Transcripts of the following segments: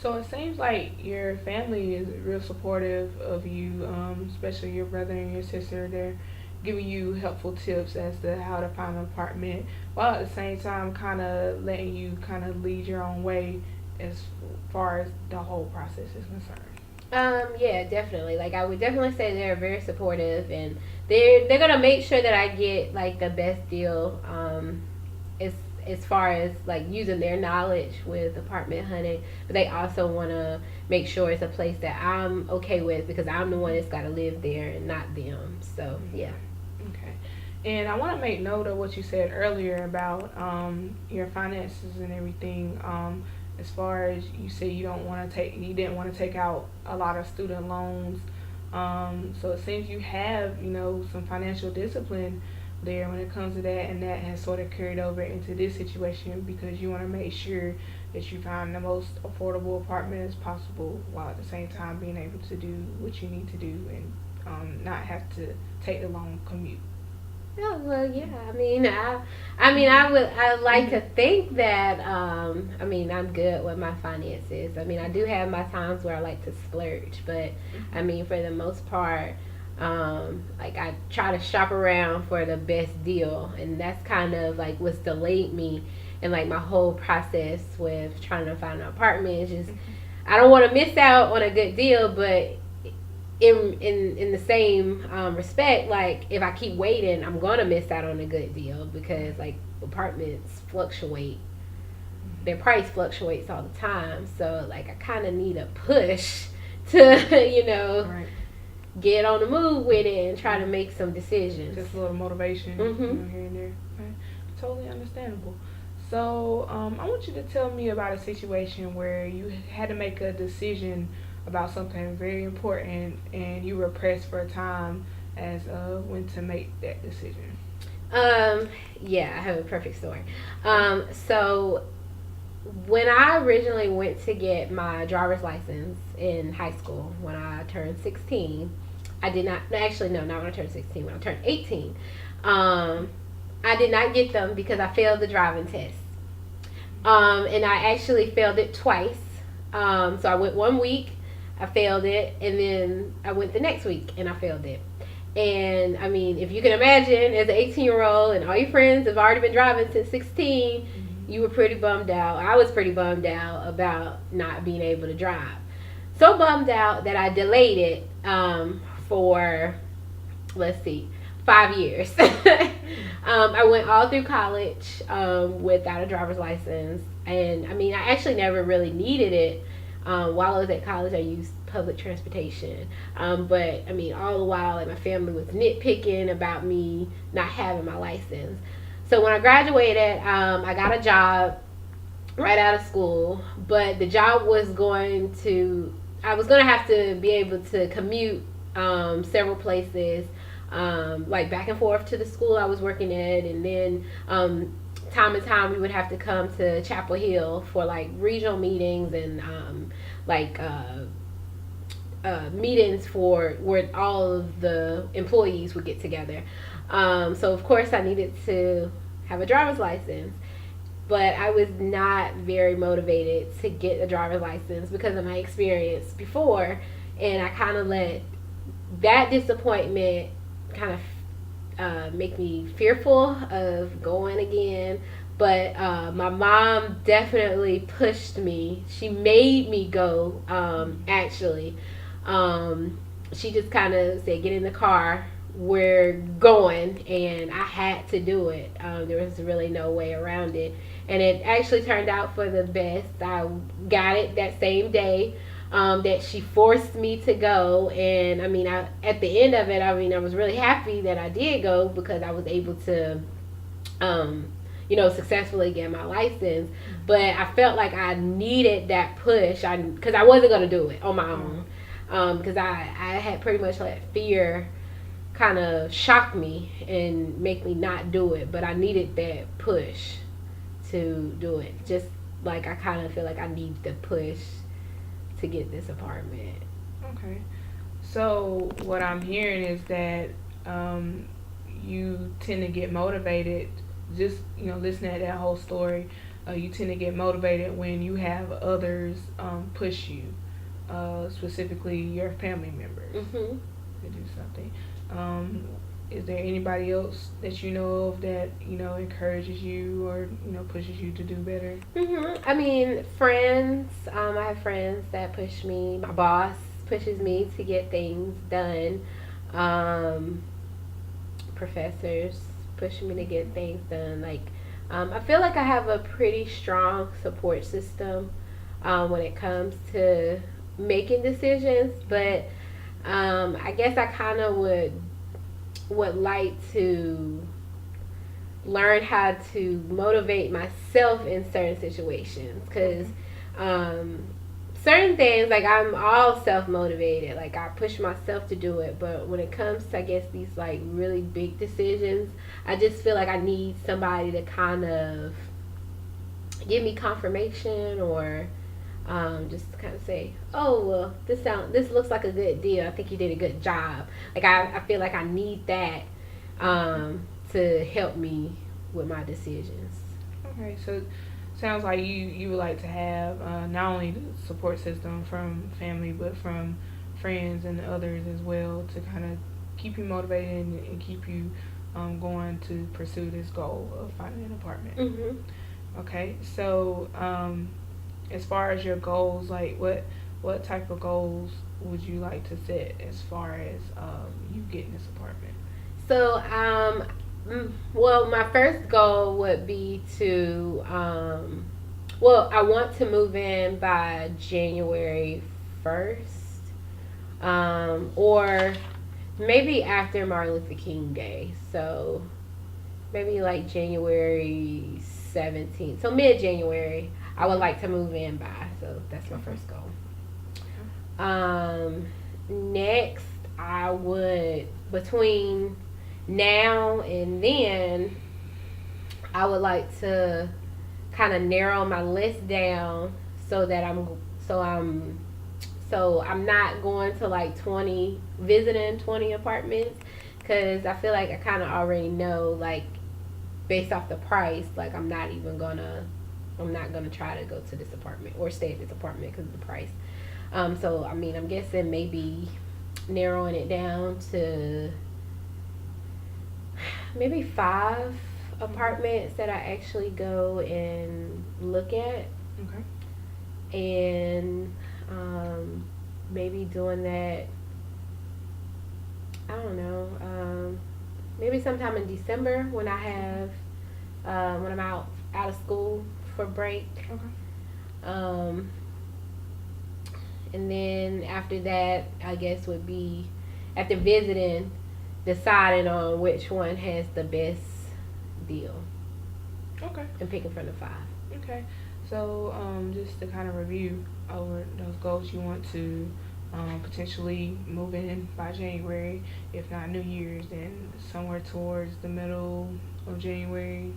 So it seems like your family is real supportive of you, especially your brother and your sister. They're giving you helpful tips as to how to find an apartment, while at the same time kind of letting you kind of lead your own way as far as the whole process is concerned. Yeah, definitely. Like I would definitely say they're very supportive, and they're gonna make sure that I get like the best deal. As as far as like using their knowledge with apartment hunting, but they also want to make sure it's a place that I'm okay with because I'm the one that's got to live there and not them. So yeah. Okay. And I want to make note of what you said earlier about your finances and everything. As far as you said, you didn't want to take out a lot of student loans. So it seems you have, some financial discipline there when it comes to that, and that has sort of carried over into this situation because you want to make sure that you find the most affordable apartment as possible, while at the same time being able to do what you need to do and not have to take the long commute. Oh well, yeah. I like to think that. I mean, I'm good with my finances. I mean, I do have my times where I like to splurge, but I mean, for the most part, like I try to shop around for the best deal, and that's kind of like what's delayed me and like my whole process with trying to find an apartment. Is just I don't want to miss out on a good deal, but in the same respect, like if I keep waiting, I'm gonna miss out on a good deal because like apartments fluctuate, their price fluctuates all the time. So like I kind of need a push to Right. get on the move with it and try to make some decisions. Just a little motivation, Mhm. here and there. Okay. Totally understandable. So, I want you to tell me about a situation where you had to make a decision about something very important and you were pressed for time as when to make that decision. Um, yeah, I have a perfect story. So when I originally went to get my driver's license in high school, when I turned 16, I did not, actually, no, not when I turned 16, when I turned 18, um, I did not get them because I failed the driving test. And I actually failed it twice. So I went 1 week, I failed it, and then I went the next week and I failed it. And I mean, if you can imagine, as an 18-year-old and all your friends have already been driving since 16, Mm-hmm. you were pretty bummed out. I was pretty bummed out about not being able to drive. So bummed out that I delayed it for, let's see, 5 years. I went all through college without a driver's license. And I mean, I actually never really needed it. While I was at college, I used public transportation. But I mean, all the while, like my family was nitpicking about me not having my license. So when I graduated, I got a job right out of school, but the job was going to, I was going to have to be able to commute several places, like back and forth to the school I was working at, and then time and time we would have to come to Chapel Hill for like regional meetings and like meetings for where all of the employees would get together. So of course I needed to have a driver's license, but I was not very motivated to get a driver's license because of my experience before, and I kind of let that disappointment kind of make me fearful of going again. But my mom definitely pushed me. She made me go. Actually, um, she just kind of said, "Get in the car. We're going," and I had to do it. There was really no way around it, and it actually turned out for the best. I got it that same day that she forced me to go. And I mean, at the end of it, I mean, I was really happy that I did go because I was able to, um, successfully get my license. But I felt like I needed that push. Because I wasn't gonna do it on my own. Because I had pretty much let fear kind of shock me and make me not do it. But I needed that push to do it. Just like I kind of feel like I need the push to get this apartment. Okay. So what I'm hearing is that um, you tend to get motivated just listening to that whole story you tend to get motivated when you have others push you, specifically your family members, Mhm. to do something. Um, is there anybody else that you know of that encourages you or pushes you to do better? I mean, friends. I have friends that push me. My boss pushes me to get things done. Um, Professors pushing me to get things done. Like, I feel like I have a pretty strong support system when it comes to making decisions. But I guess I kind of would like to learn how to motivate myself in certain situations because Okay. um, certain things like I'm all self motivated, like I push myself to do it, but when it comes to I guess these like really big decisions, I just feel like I need somebody to kind of give me confirmation or just kind of say, oh well, this looks like a good deal. I think you did a good job. Like I feel like I need that to help me with my decisions. Okay, so sounds like you would like to have not only the support system from family but from friends and others as well to kind of keep you motivated and keep you going to pursue this goal of finding an apartment. Hmm. Okay, so as far as your goals, like what type of goals would you like to set as far as you getting this apartment? So, well, my first goal would be to, well, I want to move in by January 1st, or maybe after Martin Luther King Day. So, maybe like January 17th. So, mid January, I would like to move in by. So, that's my Okay. first goal. Okay. Next, I would, between now and then, I would like to kind of narrow my list down so that so I'm so I'm not going to like 20 visiting 20 apartments because I feel like I kind of already know like based off the price like I'm not gonna try to go to this apartment or stay at this apartment because of the price. So I mean I'm guessing maybe narrowing it down to maybe five apartments that I actually go and look at, Okay. and um, maybe doing that. I don't know. Maybe sometime in December when I have when I'm out of school for break. Okay. Um, and then after that, I guess would be after visiting, deciding on which one has the best deal Okay. and picking from the five. Okay. So, just to kind of review over those goals, you want to potentially move in by January, if not New Year's, then somewhere towards the middle of January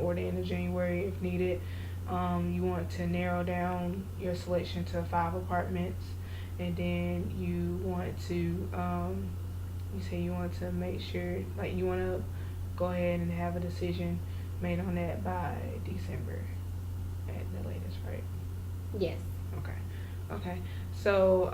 or the end of January if needed. You want to narrow down your selection to five apartments, and then you say you want to make sure, like, you want to go ahead and have a decision made on that by December at the latest, right? Yes. Okay. Okay. So,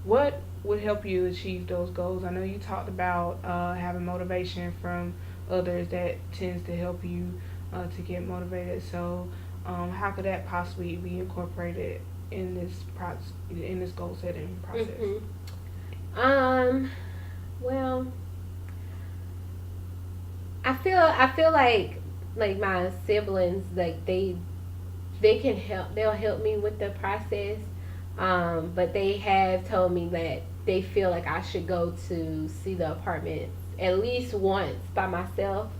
what would help you achieve those goals? I know you talked about having motivation from others that tends to help you to get motivated. So, how could that possibly be incorporated in this goal setting process? Um. Well, I feel like my siblings like they can help. They'll help me with the process. But they have told me that they feel like I should go to see the apartments at least once by myself.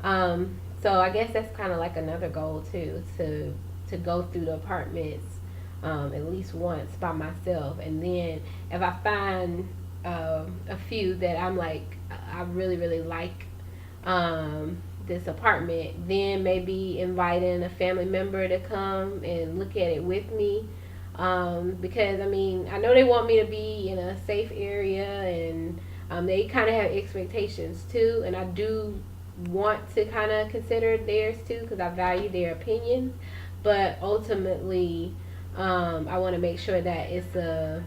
So I guess that's kind of like another goal too, to go through the apartments at least once by myself, and then if I find a few that I'm like I really really like this apartment, then maybe inviting a family member to come and look at it with me. Because I mean, I know they want me to be in a safe area, and they kind of have expectations too, and I do want to kind of consider theirs too because I value their opinions. But ultimately, I want to make sure that it's a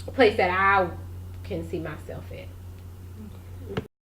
place that I can see myself at.